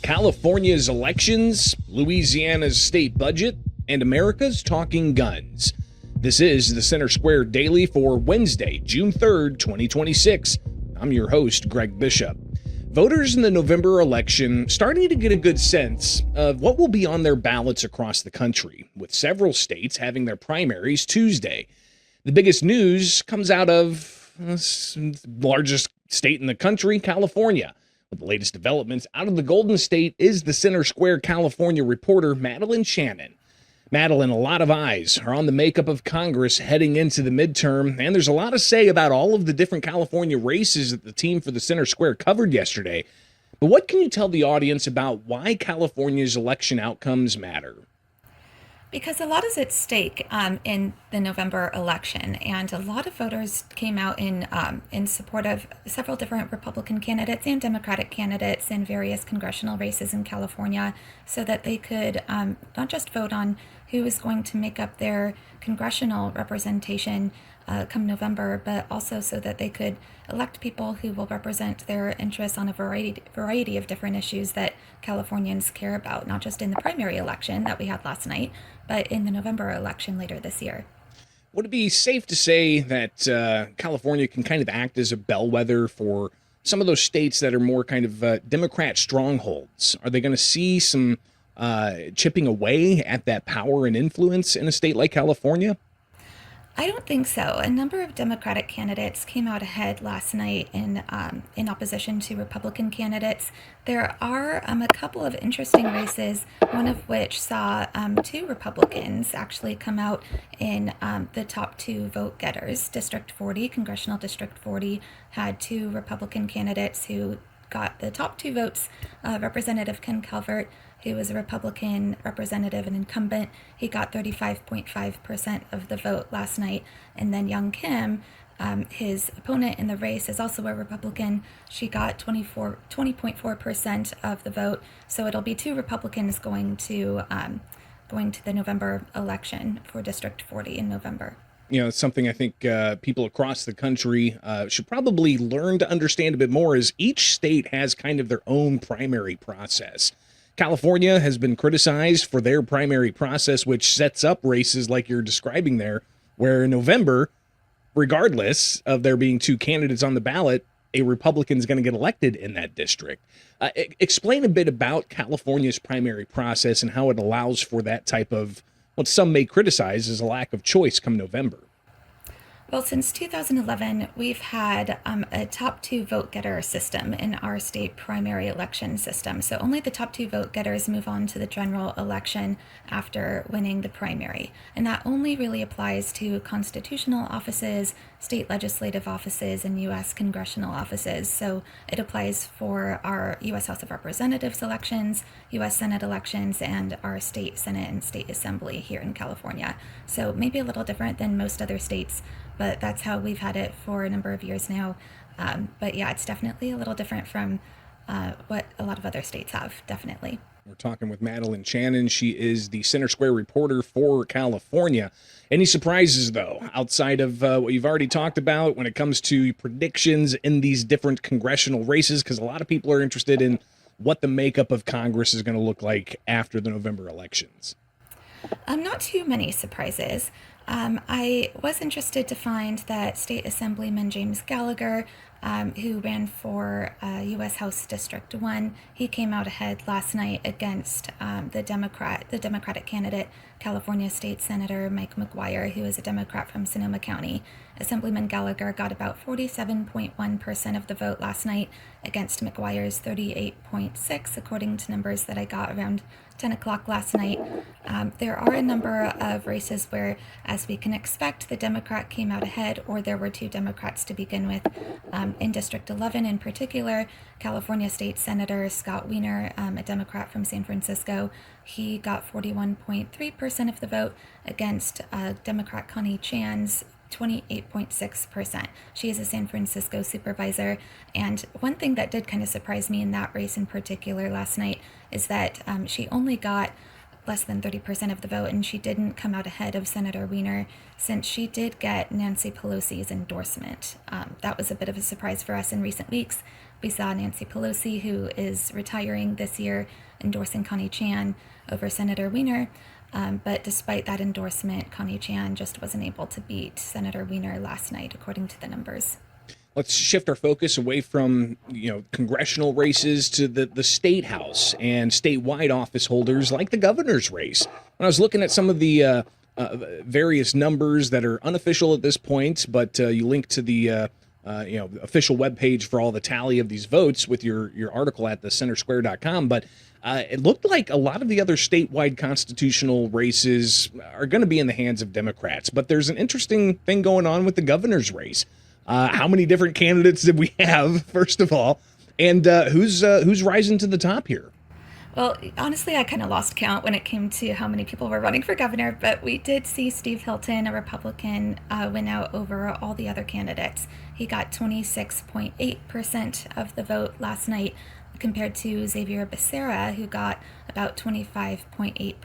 California's elections, Louisiana's state budget, and America's talking guns. This is the Center Square Daily for Wednesday, June 3rd, 2026. I'm your host, Greg Bishop. Voters in the November election starting to get a good sense of what will be on their ballots across the country, with several states having their primaries Tuesday. The biggest news comes out of the largest state in the country, California. With the latest developments out of the Golden State is the Center Square California reporter Madeline Shannon. Madeline, a lot of eyes are on the makeup of Congress heading into the midterm, and there's a lot to say about all of the different California races that the team for the Center Square covered yesterday. But what can you tell the audience about why California's election outcomes matter? Because a lot is at stake in the November election, and a lot of voters came out in support of several different Republican candidates and Democratic candidates in various congressional races in California, so that they could not just vote on who is going to make up their congressional representation come November, but also so that they could elect people who will represent their interests on a variety of different issues that Californians care about, not just in the primary election that we had last night, but in the November election later this year. Would it be safe to say that California can kind of act as a bellwether for some of those states that are more kind of Democrat strongholds? Are they going to see some chipping away at that power and influence in a state like California? I don't think so. A number of Democratic candidates came out ahead last night in opposition to Republican candidates. There are a couple of interesting races, one of which saw two Republicans actually come out in the top two vote getters. District 40, Congressional District 40, had two Republican candidates who got the top two votes. Representative Ken Calvert, who was a Republican representative and incumbent, he got 35.5% of the vote last night. And then Young Kim, his opponent in the race, is also a Republican. She got 20.4% of the vote. So it'll be two Republicans going to the November election for District 40 in November. You know, it's something I think people across the country should probably learn to understand a bit more, is each state has kind of their own primary process. California has been criticized for their primary process, which sets up races like you're describing there, where in November, regardless of there being two candidates on the ballot, a Republican is going to get elected in that district. Explain a bit about California's primary process and how it allows for that type of what some may criticize as a lack of choice come November. Well, since 2011, we've had a top two vote getter system in our state primary election system. So only the top two vote getters move on to the general election after winning the primary. And that only really applies to constitutional offices, state legislative offices, and U.S. congressional offices. So it applies for our U.S. House of Representatives elections, U.S. Senate elections, and our state Senate and state assembly here in California. So maybe a little different than most other states, but that's how we've had it for a number of years now. But yeah, it's definitely a little different from what a lot of other states have, definitely. We're talking with Madeline Shannon. She is the Center Square reporter for California. Any surprises, though, outside of what you've already talked about when it comes to predictions in these different congressional races? Because a lot of people are interested in what the makeup of Congress is going to look like after the November elections. Not too many surprises. I was interested to find that State Assemblyman James Gallagher, who ran for U.S. House District 1, he came out ahead last night against the Democratic candidate, California State Senator Mike McGuire, who is a Democrat from Sonoma County. Assemblyman Gallagher got about 47.1% of the vote last night against McGuire's 38.6%, according to numbers that I got around 10 o'clock last night. There are a number of races where, as we can expect, the Democrat came out ahead, or there were two Democrats to begin with. In District 11 in particular, California State Senator Scott Wiener, a Democrat from San Francisco, he got 41.3% of the vote against Democrat Connie Chan's 28.6%. She is a San Francisco supervisor. And one thing that did kind of surprise me in that race in particular last night is that she only got less than 30% of the vote, and she didn't come out ahead of Senator Weiner since she did get Nancy Pelosi's endorsement. That was a bit of a surprise for us in recent weeks. We saw Nancy Pelosi, who is retiring this year, endorsing Connie Chan over Senator Weiner. But despite that endorsement, Connie Chan just wasn't able to beat Senator Weiner last night, according to the numbers. Let's shift our focus away from, congressional races to the state house and statewide office holders like the governor's race. When I was looking at some of the various numbers that are unofficial at this point, but you link to the official webpage for all the tally of these votes with your article at thecentersquare.com. But it looked like a lot of the other statewide constitutional races are going to be in the hands of Democrats. But there's an interesting thing going on with the governor's race. How many different candidates did we have, first of all, and who's rising to the top here? Well, honestly, I kind of lost count when it came to how many people were running for governor, but we did see Steve Hilton, a Republican, win out over all the other candidates. He got 26.8% of the vote last night, compared to Xavier Becerra, who got about 25.8%.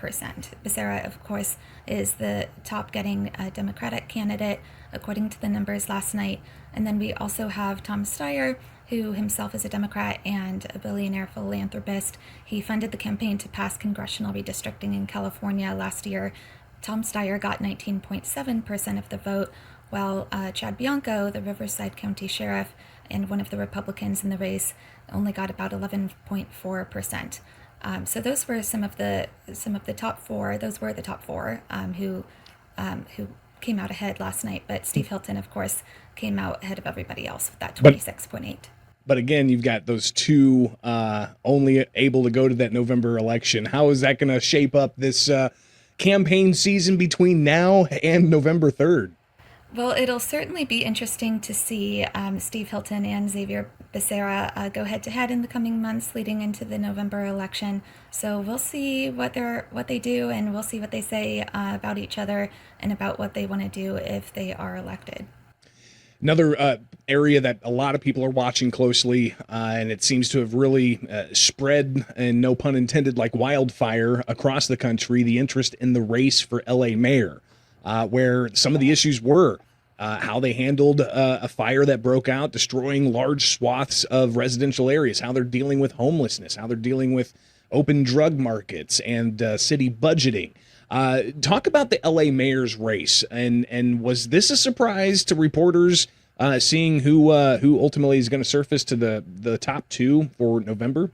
Becerra, of course, is the top-getting Democratic candidate, according to the numbers last night. And then we also have Tom Steyer, who himself is a Democrat and a billionaire philanthropist. He funded the campaign to pass congressional redistricting in California last year. Tom Steyer got 19.7% of the vote, while Chad Bianco, the Riverside County Sheriff and one of the Republicans in the race, only got about 11.4%. So those were some of the top four. Those were the top four who came out ahead last night. But Steve Hilton, of course, came out ahead of everybody else with that 26.8. But again, you've got those two only able to go to that November election. How is that going to shape up this campaign season between now and November 3rd? Well, it'll certainly be interesting to see Steve Hilton and Xavier Becerra go head-to-head in the coming months leading into the November election. So we'll see what they do, and we'll see what they say about each other and about what they want to do if they are elected. Another area that a lot of people are watching closely, and it seems to have really spread, and no pun intended, like wildfire across the country, the interest in the race for LA mayor. Where some of the issues were how they handled a fire that broke out, destroying large swaths of residential areas, how they're dealing with homelessness, how they're dealing with open drug markets and city budgeting. Talk about the LA mayor's race, and was this a surprise to reporters seeing who ultimately is going to surface to the top two for November?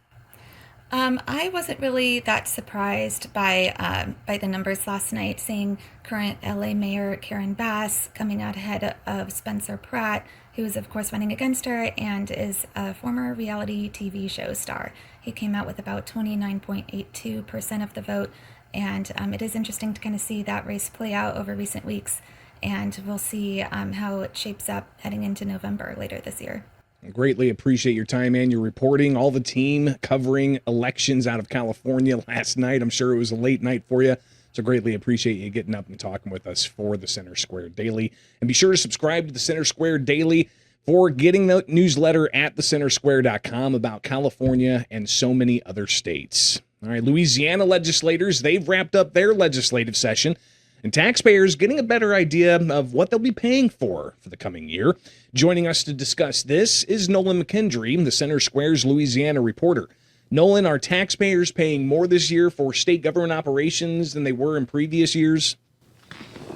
I wasn't really that surprised by the numbers last night, seeing current LA Mayor Karen Bass coming out ahead of Spencer Pratt, who is, of course, running against her and is a former reality TV show star. He came out with about 29.82% of the vote, and it is interesting to kind of see that race play out over recent weeks, and we'll see how it shapes up heading into November later this year. I greatly appreciate your time and your reporting. All the team covering elections out of California last night. I'm sure it was a late night for you. So greatly appreciate you getting up and talking with us for the Center Square Daily. And be sure to subscribe to the Center Square Daily for getting the newsletter at thecentersquare.com about California and so many other states. All right, Louisiana legislators, they've wrapped up their legislative session, and taxpayers getting a better idea of what they'll be paying for the coming year. Joining us to discuss this is Nolan McKendry, the Center Square's Louisiana reporter. Nolan, are taxpayers paying more this year for state government operations than they were in previous years?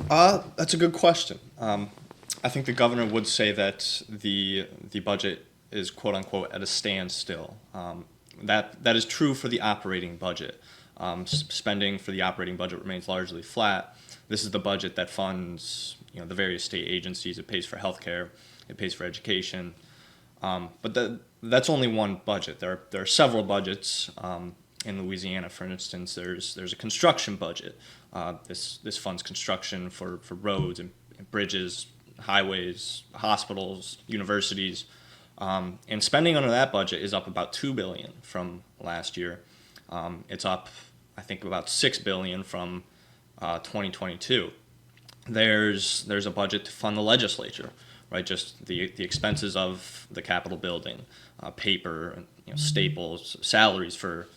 That's a good question. I think the governor would say that the budget is quote unquote at a standstill. That is true for the operating budget. Spending for the operating budget remains largely flat. This is the budget that funds, the various state agencies. It pays for healthcare, it pays for education, but that's only one budget. There are several budgets in Louisiana. For instance, there's a construction budget. This funds construction for roads and bridges, highways, hospitals, universities, and spending under that budget is up about $2 billion from last year. It's up, I think, about $6 billion from 2022. There's a budget to fund the legislature, right? Just the expenses of the Capitol building, paper, staples, salaries for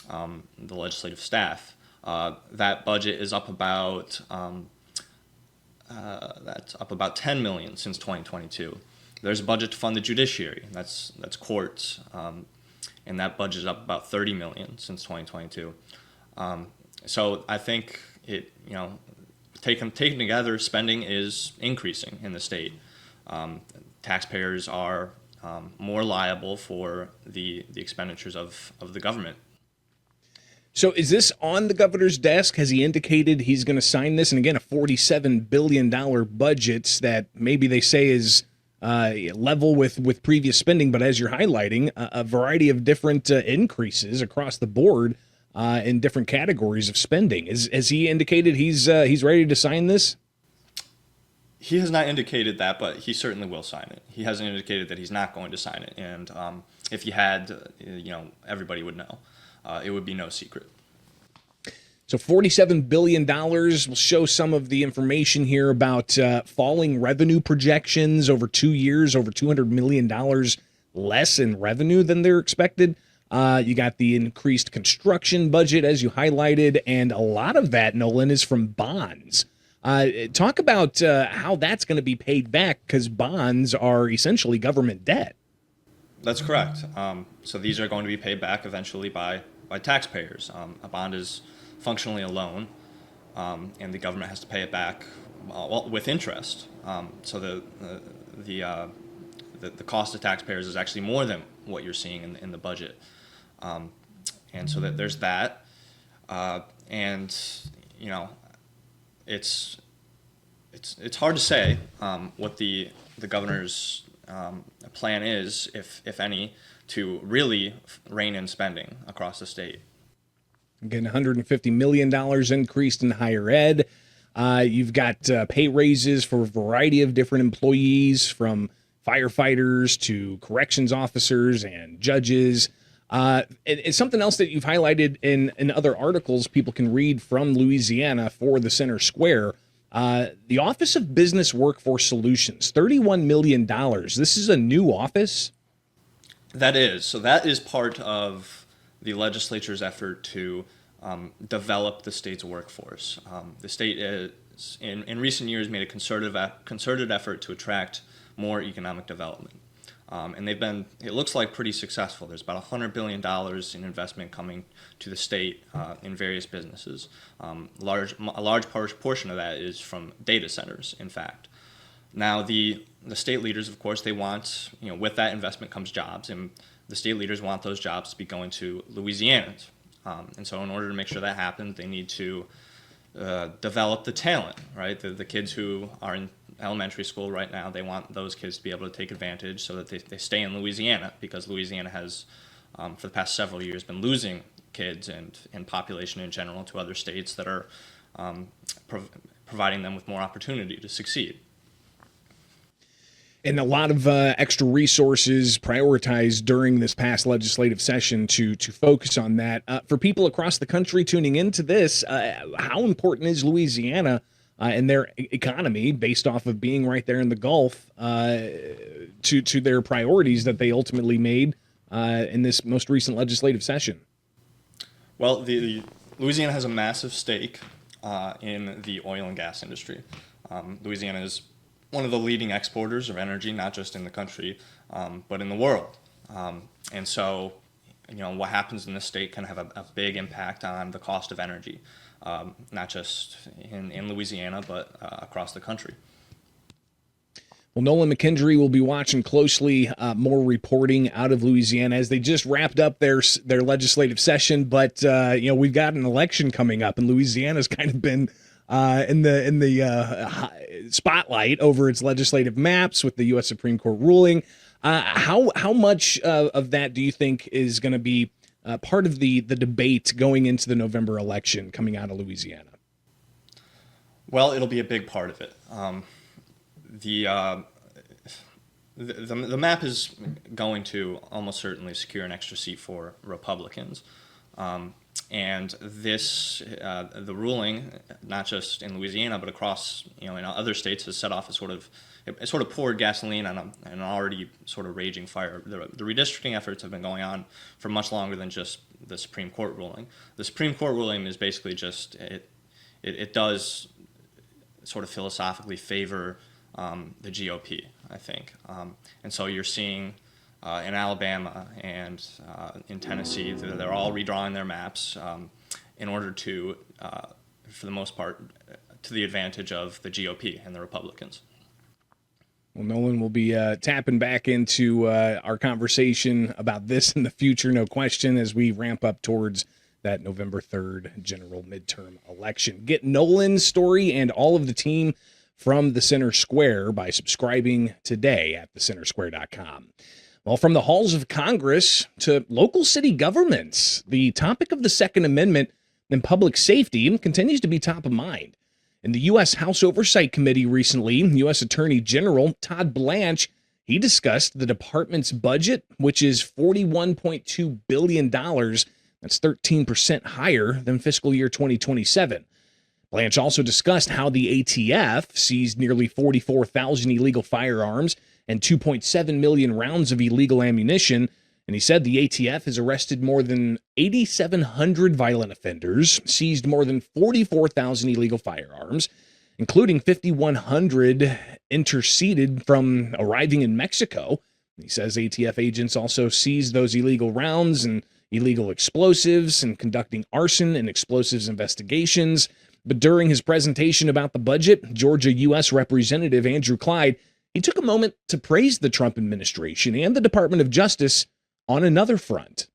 the legislative staff. That budget is up about $10 million since 2022. There's a budget to fund the judiciary. That's courts, and that budget is up about $30 million since 2022. So I think taken together, spending is increasing in the state. Taxpayers are more liable for the expenditures of the government. So is this on the governor's desk? Has he indicated he's going to sign this? And again, a $47 billion budget that maybe they say is level with previous spending, but as you're highlighting, a variety of different increases across the board in different categories of spending. Has he indicated he's ready to sign this? He has not indicated that, but he certainly will sign it. He hasn't indicated that he's not going to sign it, and if he had, everybody would know. It would be no secret. So $47 billion will show some of the information here about falling revenue projections over 2 years, over $200 million less in revenue than they're expected. You got the increased construction budget, as you highlighted, and a lot of that, Nolan, is from bonds. Talk about how that's going to be paid back, because bonds are essentially government debt. That's correct. So these are going to be paid back eventually by taxpayers. A bond is functionally a loan, and the government has to pay it back with interest. So the cost to taxpayers is actually more than what you're seeing in the budget, and so that there's that, and it's hard to say what the governor's plan is, if any, to really rein in spending across the state. Again, $150 million increased in higher ed. You've got pay raises for a variety of different employees, from firefighters to corrections officers and judges. It's something else that you've highlighted in other articles people can read from Louisiana for the Center Square. The Office of Business Workforce Solutions, $31 million. This is a new office? That is. So that is part of the legislature's effort to develop the state's workforce. The state is, in recent years, made a concerted effort to attract more economic development. And they've been, it looks like, pretty successful. There's about $100 billion in investment coming to the state in various businesses. A large portion of that is from data centers, in fact. Now, the state leaders, of course, they want, with that investment comes jobs, and the state leaders want those jobs to be going to Louisianans. And so in order to make sure that happens, they need to develop the talent, right? The kids who are in elementary school right now, they want those kids to be able to take advantage so that they stay in Louisiana, because Louisiana has, for the past several years, been losing kids and population in general to other states that are providing them with more opportunity to succeed. And a lot of extra resources prioritized during this past legislative session to focus on that. For people across the country tuning into this, how important is Louisiana and their economy, based off of being right there in the Gulf, to their priorities that they ultimately made in this most recent legislative session? Well, the Louisiana has a massive stake in the oil and gas industry. Louisiana is one of the leading exporters of energy, not just in the country, but in the world. And so, what happens in this state can have a big impact on the cost of energy, not just in Louisiana, but across the country. Well, Nolan McKendry will be watching closely more reporting out of Louisiana as they just wrapped up their legislative session. But we've got an election coming up, and Louisiana's kind of been in the spotlight over its legislative maps with the U.S. Supreme Court ruling. How much of that do you think is going to be part of the debate going into the November election coming out of Louisiana? Well, it'll be a big part of it. The map is going to almost certainly secure an extra seat for Republicans. And this, the ruling, not just in Louisiana but across, in other states, has set off it sort of poured gasoline on an already sort of raging fire. The redistricting efforts have been going on for much longer than just the Supreme Court ruling. The Supreme Court ruling is basically just it does sort of philosophically favor the GOP, I think, and so you're seeing. In Alabama and in Tennessee, they're all redrawing their maps in order to, for the most part, to the advantage of the GOP and the Republicans. Well, Nolan will be tapping back into our conversation about this in the future, no question, as we ramp up towards that November 3rd general midterm election. Get Nolan's story and all of the team from the Center Square by subscribing today at thecentersquare.com. Well, from the halls of Congress to local city governments, the topic of the Second Amendment and public safety continues to be top of mind. In the U.S. House Oversight Committee recently, U.S. Attorney General Todd Blanche, he discussed the department's budget, which is $41.2 billion. That's 13% higher than fiscal year 2027. Blanche also discussed how the ATF seized nearly 44,000 illegal firearms and 2.7 million rounds of illegal ammunition. And he said the ATF has arrested more than 8,700 violent offenders, seized more than 44,000 illegal firearms, including 5,100 intercepted from arriving in Mexico. He says ATF agents also seized those illegal rounds and illegal explosives and conducting arson and explosives investigations. But during his presentation about the budget, Georgia U.S. Representative Andrew Clyde, he took a moment to praise the Trump administration and the Department of Justice on another front.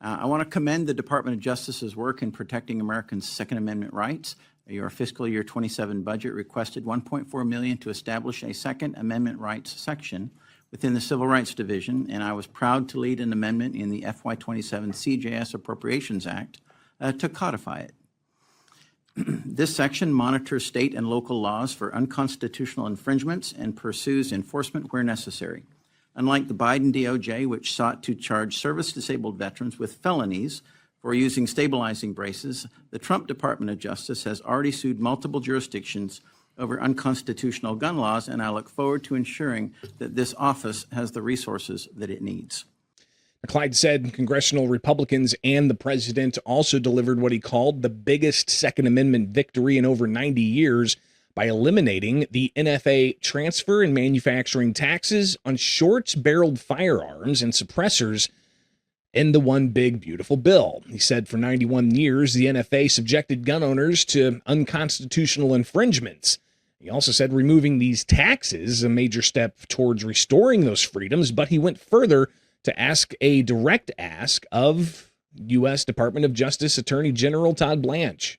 I want to commend the Department of Justice's work in protecting Americans' Second Amendment rights. Your fiscal year 27 budget requested $1.4 million to establish a Second Amendment rights section within the Civil Rights Division, and I was proud to lead an amendment in the FY27 CJS Appropriations Act to codify it. This section monitors state and local laws for unconstitutional infringements and pursues enforcement where necessary. Unlike the Biden DOJ, which sought to charge service-disabled veterans with felonies for using stabilizing braces, the Trump Department of Justice has already sued multiple jurisdictions over unconstitutional gun laws, and I look forward to ensuring that this office has the resources that it needs. Clyde said congressional Republicans and the president also delivered what he called the biggest Second Amendment victory in over 90 years by eliminating the NFA transfer and manufacturing taxes on short-barreled firearms and suppressors in the One Big Beautiful Bill. He said for 91 years, the NFA subjected gun owners to unconstitutional infringements. He also said removing these taxes is a major step towards restoring those freedoms, but he went further to ask a direct ask of U.S. Department of Justice Attorney General Todd Blanche.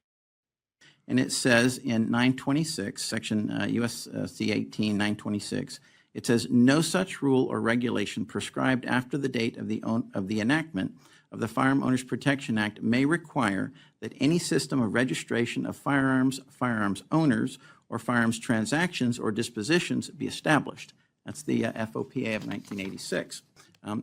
And it says in 926, section USC 18, 926, it says, no such rule or regulation prescribed after the date of the enactment of the Firearm Owners Protection Act may require that any system of registration of firearms, firearms owners, or firearms transactions or dispositions be established. That's the FOPA of 1986.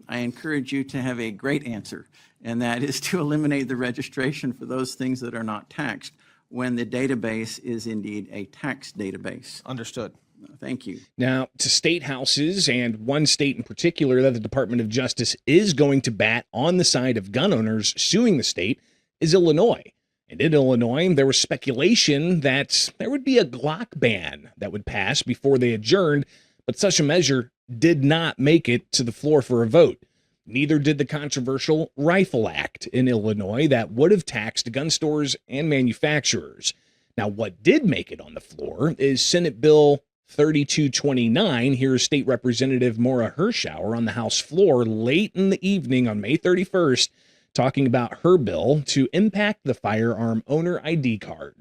I encourage you to have a great answer, and that is to eliminate the registration for those things that are not taxed when the database is indeed a tax database. Understood. Thank you. Now, to state houses, and one state in particular that the Department of Justice is going to bat on the side of gun owners suing the state is Illinois. And in Illinois, there was speculation that there would be a Glock ban that would pass before they adjourned, but such a measure did not make it to the floor for a vote. Neither did the controversial Rifle Act in Illinois that would have taxed gun stores and manufacturers. Now, what did make it on the floor is Senate Bill 3229. Here's State Representative Maura Hirschauer on the House floor late in the evening on May 31st, talking about her bill to impact the firearm owner ID card.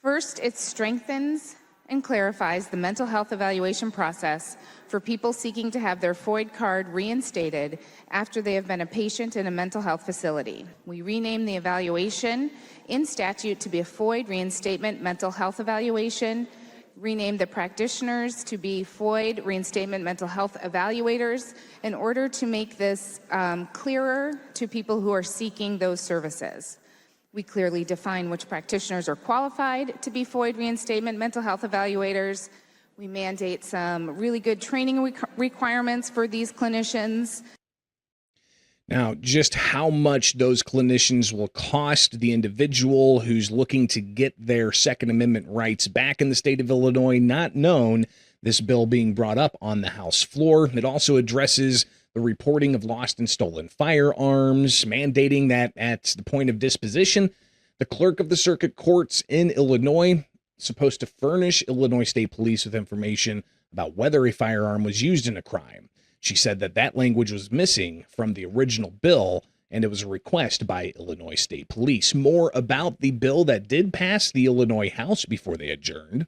First, it strengthens and clarifies the mental health evaluation process for people seeking to have their FOID card reinstated after they have been a patient in a mental health facility. We rename the evaluation in statute to be a FOID reinstatement mental health evaluation. rename the practitioners to be FOID, Reinstatement Mental Health Evaluators, in order to make this clearer to people who are seeking those services. We clearly define which practitioners are qualified to be FOID Reinstatement Mental Health Evaluators. We mandate some really good training requirements for these clinicians. Now, just how much those clinicians will cost the individual who's looking to get their Second Amendment rights back in the state of Illinois, not known. This bill being brought up on the House floor. It also addresses the reporting of lost and stolen firearms, mandating that at the point of disposition, the clerk of the circuit courts in Illinois is supposed to furnish Illinois State Police with information about whether a firearm was used in a crime. She said that that language was missing from the original bill, and it was a request by Illinois State Police. More about the bill that did pass the Illinois House before they adjourned.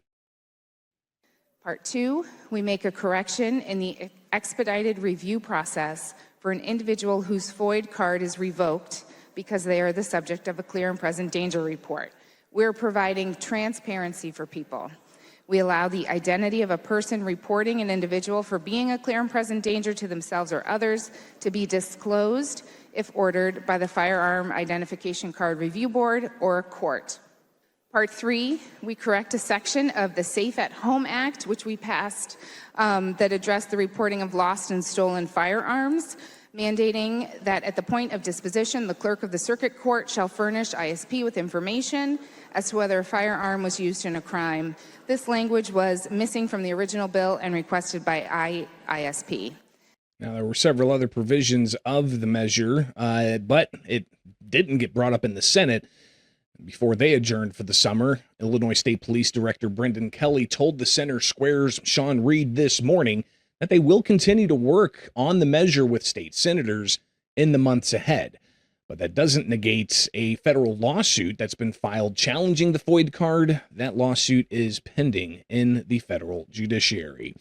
Part 2, we make a correction in the expedited review process for an individual whose FOID card is revoked because they are the subject of a clear and present danger report. We're providing transparency for people. We allow the identity of a person reporting an individual for being a clear and present danger to themselves or others to be disclosed if ordered by the Firearm Identification Card Review Board or a court. Part 3, we correct a section of the Safe at Home Act, which we passed, that addressed the reporting of lost and stolen firearms, mandating that at the point of disposition, the clerk of the circuit court shall furnish ISP with information as to whether a firearm was used in a crime. This language was missing from the original bill and requested by ISP. Now, there were several other provisions of the measure, but it didn't get brought up in the Senate. Before they adjourned for the summer, Illinois State Police Director Brendan Kelly told the Center Square's Sean Reed this morning that they will continue to work on the measure with state senators in the months ahead. But that doesn't negate a federal lawsuit that's been filed challenging the FOID card. That lawsuit is pending in the federal judiciary.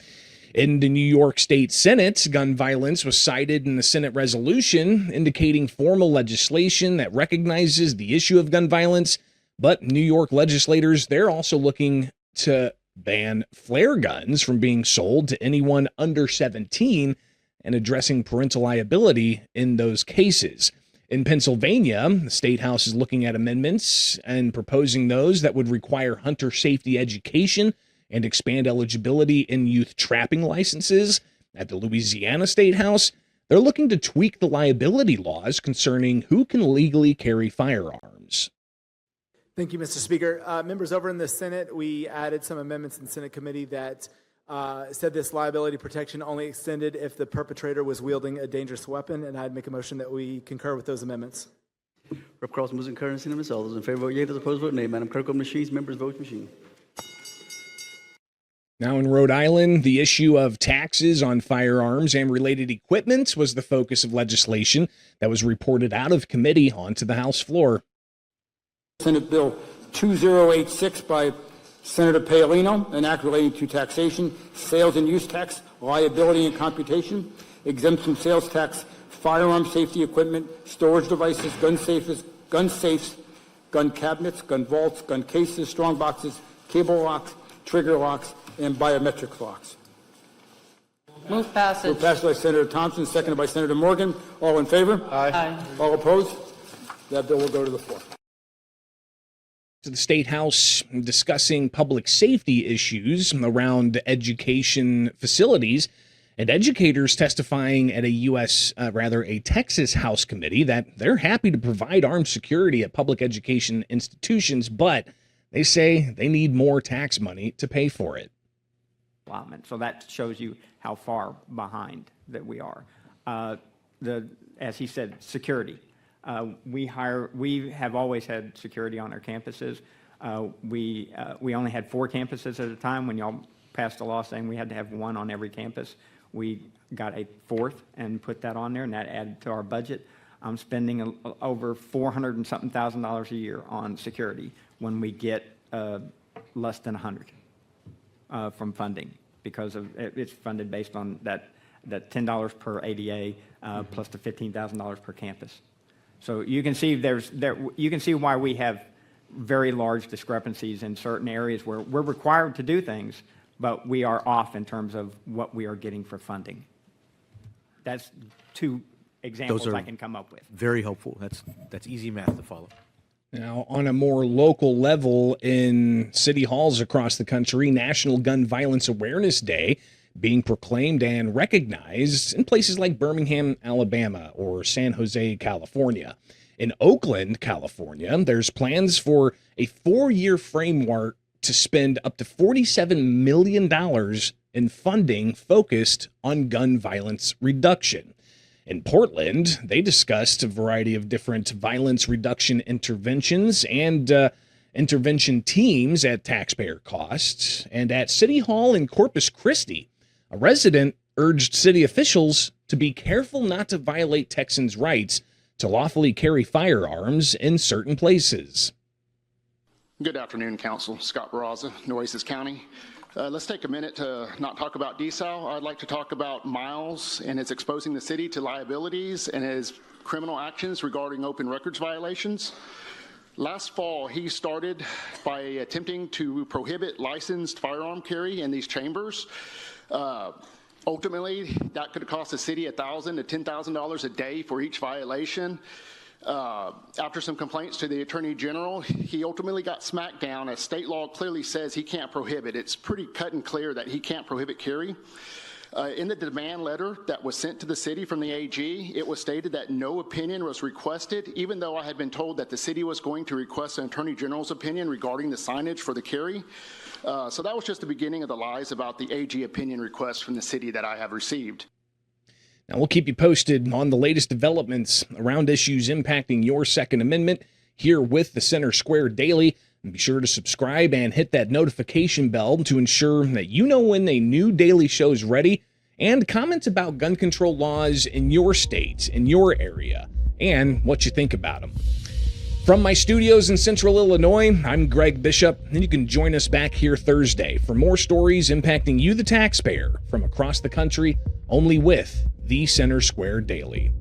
In the New York State Senate, gun violence was cited in the Senate resolution indicating formal legislation that recognizes the issue of gun violence. But New York legislators, they're also looking to ban flare guns from being sold to anyone under 17 and addressing parental liability in those cases. In Pennsylvania, the State House is looking at amendments and proposing those that would require hunter safety education and expand eligibility in youth trapping licenses. At the Louisiana State House, they're looking to tweak the liability laws concerning who can legally carry firearms. Thank you, Mr. Speaker. Members, over in the Senate, we added some amendments in Senate committee that said this liability protection only extended if the perpetrator was wielding a dangerous weapon, and I'd make a motion that we concur with those amendments. Rep. Carlson moves in concurrence unanimous. All those in favor vote yea. Those opposed vote nay. Madam Clerk, open machines. Members, vote machine. Now in Rhode Island, the issue of taxes on firearms and related equipment was the focus of legislation that was reported out of committee onto the House floor. Senate Bill 2086 by Senator Paolino, an act relating to taxation, sales and use tax, liability and computation, exempts from sales tax, firearm safety equipment, storage devices, gun safes, gun cabinets, gun vaults, gun cases, strong boxes, cable locks, trigger locks, and biometric locks. Move passage. Move passage by Senator Thompson, seconded by Senator Morgan. All in favor? Aye. All opposed? That bill will go to the floor. To the State House discussing public safety issues around education facilities, and educators testifying at a Texas House committee that they're happy to provide armed security at public education institutions, but they say they need more tax money to pay for it. So that shows you how far behind that we are. As he said, security. We have always had security on our campuses. We only had 4 campuses at a time when y'all passed a law saying we had to have 1 on every campus. We got a 4th and put that on there, and that added to our budget. I'm spending over $400 and something thousand a year on security when we get less than 100 from funding, because it's funded based on that $10 per ADA plus the $15,000 per campus. So you can see you can see why we have very large discrepancies in certain areas where we're required to do things, but we are off in terms of what we are getting for funding. That's two examples I can come up with. Very helpful. That's easy math to follow. Now, on a more local level, in city halls across the country, National Gun Violence Awareness Day being proclaimed and recognized in places like Birmingham, Alabama, or San Jose, California. In Oakland, California, there's plans for a 4-year framework to spend up to $47 million in funding focused on gun violence reduction. In Portland, they discussed a variety of different violence reduction interventions and intervention teams at taxpayer costs. And at City Hall in Corpus Christi, a resident urged city officials to be careful not to violate Texans' rights to lawfully carry firearms in certain places. Good afternoon, Council. Scott Barraza, Nueces County. Let's take a minute to not talk about DSAL. I'd like to talk about Miles and his exposing the city to liabilities and his criminal actions regarding open records violations. Last fall, he started by attempting to prohibit licensed firearm carry in these chambers. Ultimately, that could cost the city $1,000 to $10,000 a day for each violation. After some complaints to the Attorney General, he ultimately got smacked down as state law clearly says he can't prohibit. It's pretty cut and clear that he can't prohibit carry. In the demand letter that was sent to the city from the AG, it was stated that no opinion was requested, even though I had been told that the city was going to request an Attorney General's opinion regarding the signage for the carry. So that was just the beginning of the lies about the AG opinion request from the city that I have received. Now, we'll keep you posted on the latest developments around issues impacting your Second Amendment here with the Center Square Daily. And be sure to subscribe and hit that notification bell to ensure that you know when a new daily show is ready, and comments about gun control laws in your state, in your area, and what you think about them. From my studios in Central Illinois, I'm Greg Bishop, and you can join us back here Thursday for more stories impacting you, the taxpayer, from across the country, only with the Center Square Daily.